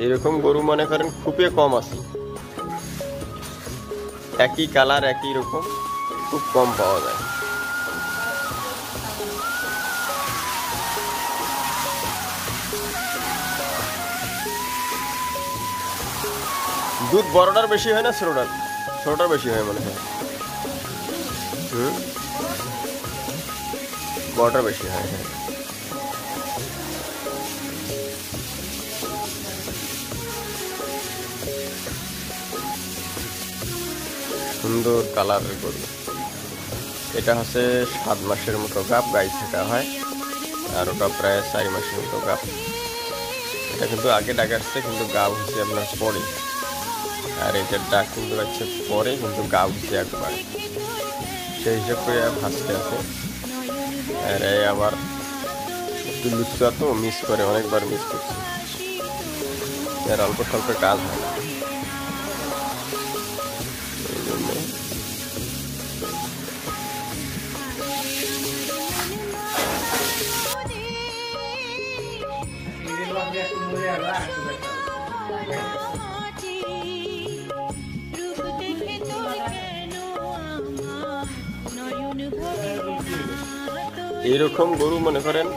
এরকম গরু মনে করেন খুবই কম আছে, একই কালার একই রকম খুব কম পাওয়া যায়। দুধ বড়টার বেশি হয় না ছোটটার? ছোটটার বেশি হয় মনে হয়। বড়টার বেশি হয়, হ্যাঁ। সুন্দর কালারের গরু। এটা হচ্ছে 7 মাসের মতো গাব গাই থাকা হয়, আর ওটা প্রায় 4 মাসের মতো গাব। এটা কিন্তু আগে ডাকাচ্ছে, কিন্তু গাব হচ্ছে আপনার পরে, আর এটার ডাক কিন্তু হচ্ছে পরে, কিন্তু গাব হচ্ছে একবারে। সেই হিসাব করে ফার্স্টে আছে। আর এই আবার একটু লুচা তো মিস করে, অনেকবার মিস করছে, এর অল্প স্বল্প কাজ হয় না, এই জন্য। এইরকম গরু মনে করেন